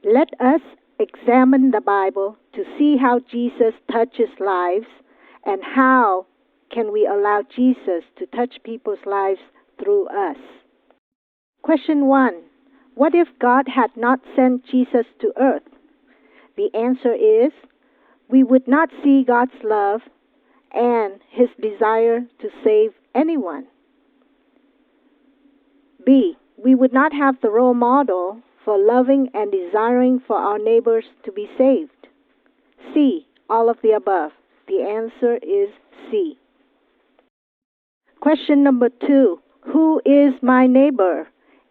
Let us examine the Bible to see how Jesus touches lives and how can we allow Jesus to touch people's lives through us. Question 1. What if God had not sent Jesus to earth? The answer is, we would not see God's love and His desire to save anyone. B. We would not have the role model for loving and desiring for our neighbors to be saved. C. All of the above. The answer is C. Question number 2. Who is my neighbor?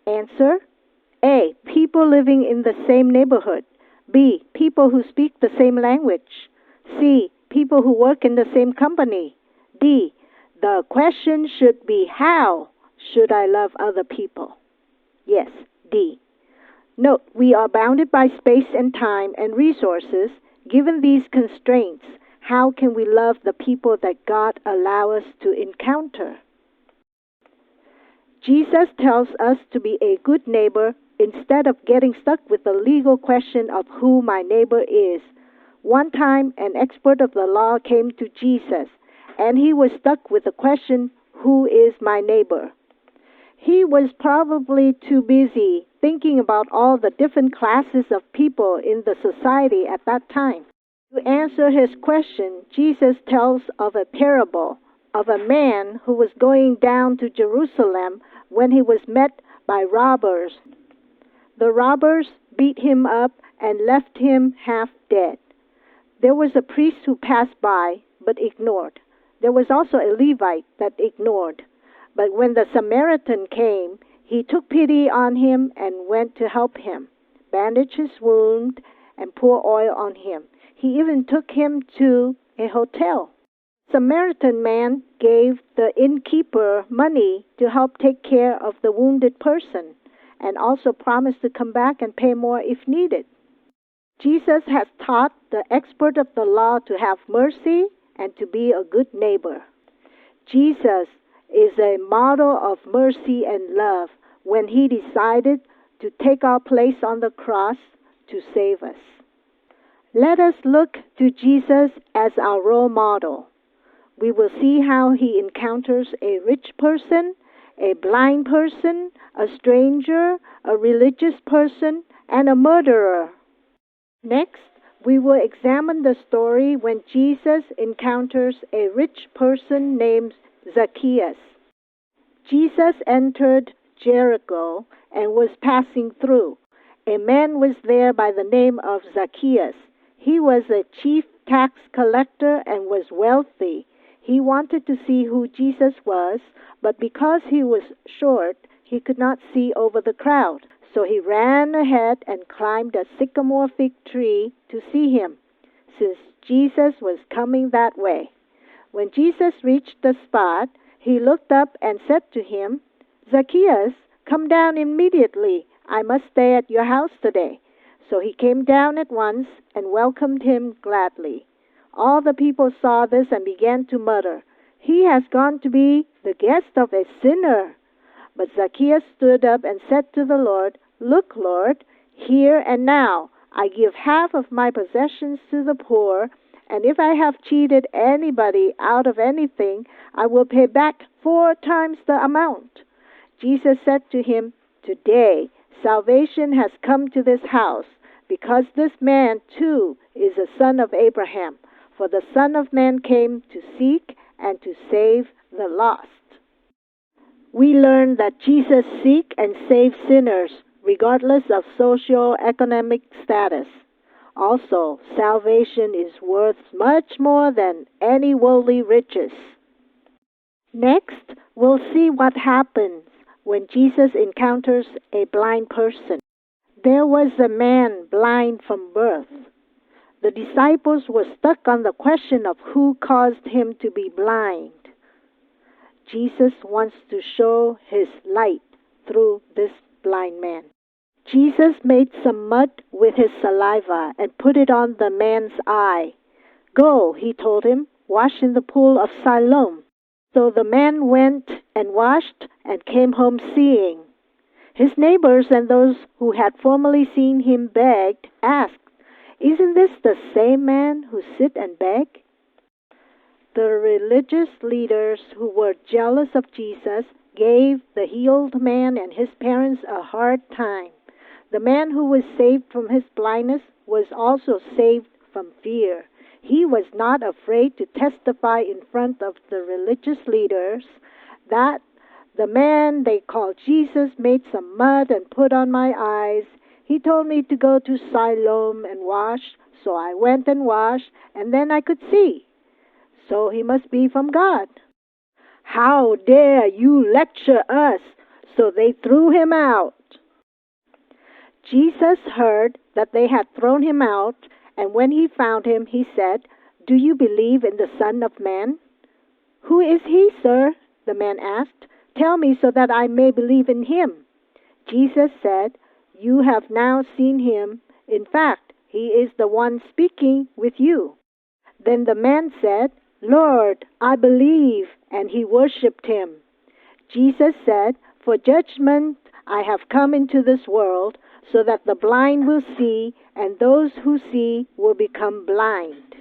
Answer: A. People living in the same neighborhood. B. People who speak the same language. C. People who work in the same company. D. The question should be, how should I love other people? Yes, D. Note, we are bounded by space and time and resources. Given these constraints, how can we love the people that God allows us to encounter? Jesus tells us to be a good neighbor instead of getting stuck with the legal question of who my neighbor is. One time, an expert of the law came to Jesus, and he was stuck with the question, who is my neighbor? He was probably too busy thinking about all the different classes of people in the society at that time. To answer his question, Jesus tells of a parable of a man who was going down to Jerusalem when he was met by robbers. The robbers beat him up and left him half dead. There was a priest who passed by but ignored. There was also a Levite that ignored. But when the Samaritan came, he took pity on him and went to help him, bandage his wound, and pour oil on him. He even took him to a hotel. Samaritan man gave the innkeeper money to help take care of the wounded person, and also promised to come back and pay more if needed. Jesus has taught the expert of the law to have mercy and to be a good neighbor. Jesus is a model of mercy and love when he decided to take our place on the cross to save us. Let us look to Jesus as our role model. We will see how he encounters a rich person, a blind person, a stranger, a religious person, and a murderer. Next, we will examine the story when Jesus encounters a rich person named Zacchaeus. Jesus entered Jericho and was passing through. A man was there by the name of Zacchaeus. He was a chief tax collector and was wealthy. He wanted to see who Jesus was, but because he was short, he could not see over the crowd. So he ran ahead and climbed a sycamore fig tree to see him, since Jesus was coming that way. When Jesus reached the spot, he looked up and said to him, "Zacchaeus, come down immediately. I must stay at your house today." So he came down at once and welcomed him gladly. All the people saw this and began to mutter, "He has gone to be the guest of a sinner." But Zacchaeus stood up and said to the Lord, "Look, Lord, here and now I give half of my possessions to the poor, and if I have cheated anybody out of anything, I will pay back 4 times the amount." Jesus said to him, "Today salvation has come to this house, because this man too is a son of Abraham. For the Son of Man came to seek and to save the lost." We learn that Jesus seeks and saves sinners regardless of socio-economic status. Also, salvation is worth much more than any worldly riches. Next, we'll see what happens when Jesus encounters a blind person. There was a man blind from birth. The disciples were stuck on the question of who caused him to be blind. Jesus wants to show his light through this blind man. Jesus made some mud with his saliva and put it on the man's eye. "Go," he told him, "wash in the pool of Siloam." So the man went and washed and came home seeing. His neighbors and those who had formerly seen him begged asked, "Isn't this the same man who sit and beg?" The religious leaders who were jealous of Jesus gave the healed man and his parents a hard time. The man who was saved from his blindness was also saved from fear. He was not afraid to testify in front of the religious leaders that the man they called Jesus made some mud and put on my eyes. He told me to go to Siloam and wash, so I went and washed, and then I could see. So he must be from God. "How dare you lecture us?" So they threw him out. Jesus heard that they had thrown him out, and when he found him, he said, "Do you believe in the Son of Man?" "Who is he, sir?" the man asked. "Tell me so that I may believe in him." Jesus said, "You have now seen him. In fact, he is the one speaking with you." Then the man said, "Lord, I believe," and he worshipped him. Jesus said, "For judgment I have come into this world, so that the blind will see, and those who see will become blind."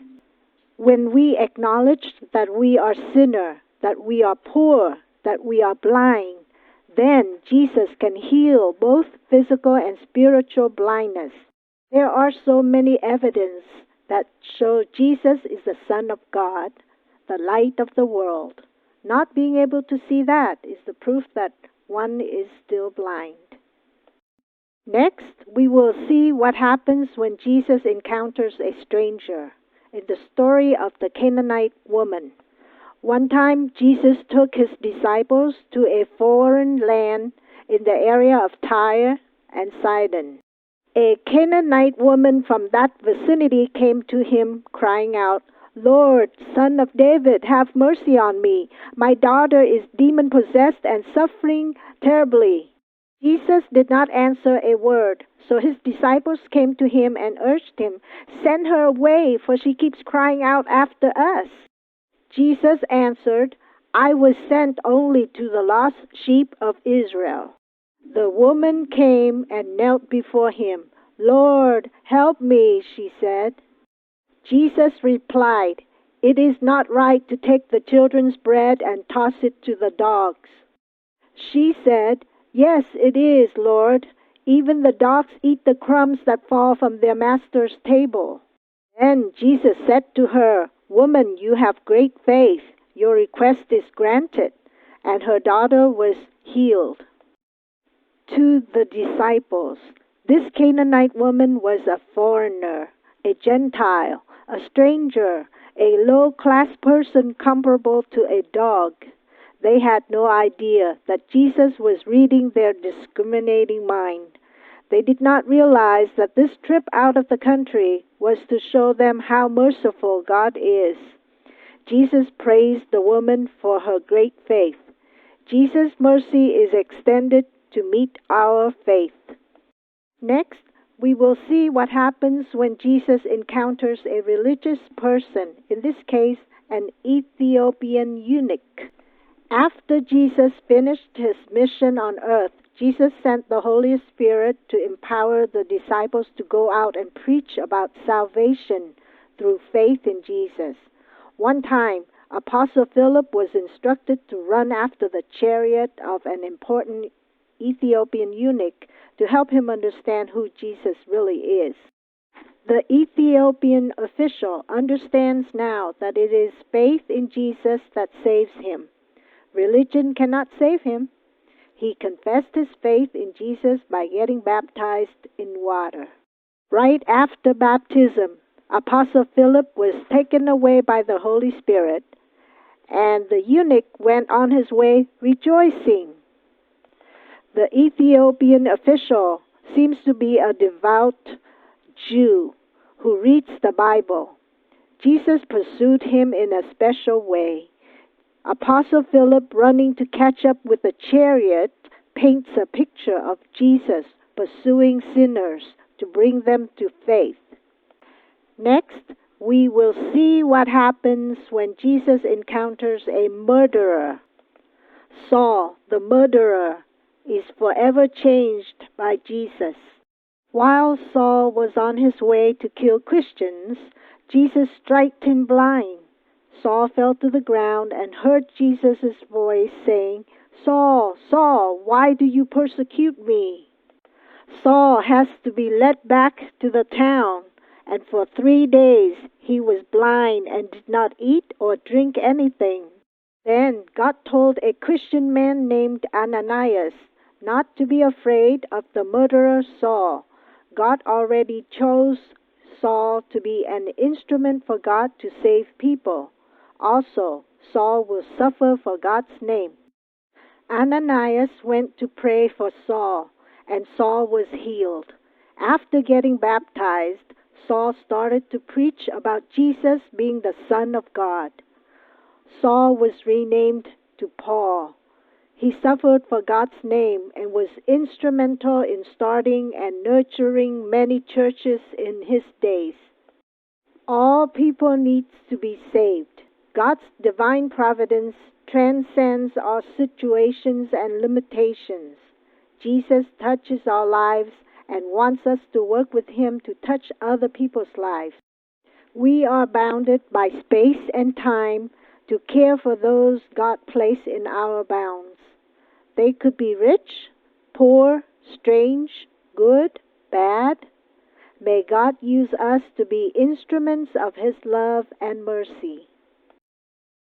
When we acknowledge that we are sinners, that we are poor, that we are blind, then Jesus can heal both physical and spiritual blindness. There are so many evidence that show Jesus is the Son of God, the light of the world. Not being able to see that is the proof that one is still blind. Next, we will see what happens when Jesus encounters a stranger in the story of the Canaanite woman. One time, Jesus took his disciples to a foreign land in the area of Tyre and Sidon. A Canaanite woman from that vicinity came to him, crying out, "Lord, Son of David, have mercy on me. My daughter is demon-possessed and suffering terribly." Jesus did not answer a word, so his disciples came to him and urged him, "Send her away, for she keeps crying out after us." Jesus answered, "I was sent only to the lost sheep of Israel." The woman came and knelt before him. "Lord, help me," she said. Jesus replied, "It is not right to take the children's bread and toss it to the dogs." She said, "Yes, it is, Lord. Even the dogs eat the crumbs that fall from their master's table." Then Jesus said to her, "Woman, you have great faith. Your request is granted." And her daughter was healed. To the disciples, this Canaanite woman was a foreigner, a Gentile, a stranger, a low-class person comparable to a dog. They had no idea that Jesus was reading their discriminating mind. They did not realize that this trip out of the country was to show them how merciful God is. Jesus praised the woman for her great faith. Jesus' mercy is extended to meet our faith. Next, we will see what happens when Jesus encounters a religious person, in this case, an Ethiopian eunuch. After Jesus finished his mission on earth, Jesus sent the Holy Spirit to empower the disciples to go out and preach about salvation through faith in Jesus. One time, Apostle Philip was instructed to run after the chariot of an important Ethiopian eunuch to help him understand who Jesus really is. The Ethiopian official understands now that it is faith in Jesus that saves him. Religion cannot save him. He confessed his faith in Jesus by getting baptized in water. Right after baptism, Apostle Philip was taken away by the Holy Spirit, and the eunuch went on his way rejoicing. The Ethiopian official seems to be a devout Jew who reads the Bible. Jesus pursued him in a special way. Apostle Philip, running to catch up with the chariot, paints a picture of Jesus pursuing sinners to bring them to faith. Next, we will see what happens when Jesus encounters a murderer. Saul, the murderer, is forever changed by Jesus. While Saul was on his way to kill Christians, Jesus struck him blind. Saul fell to the ground and heard Jesus' voice saying, "Saul, Saul, why do you persecute me?" Saul has to be led back to the town, and for 3 days he was blind and did not eat or drink anything. Then God told a Christian man named Ananias not to be afraid of the murderer Saul. God already chose Saul to be an instrument for God to save people. Also, Saul will suffer for God's name. Ananias went to pray for Saul, and Saul was healed. After getting baptized, Saul started to preach about Jesus being the Son of God. Saul was renamed to Paul. He suffered for God's name and was instrumental in starting and nurturing many churches in his days. All people need to be saved. God's divine providence transcends our situations and limitations. Jesus touches our lives and wants us to work with Him to touch other people's lives. We are bounded by space and time to care for those God placed in our bounds. They could be rich, poor, strange, good, bad. May God use us to be instruments of His love and mercy.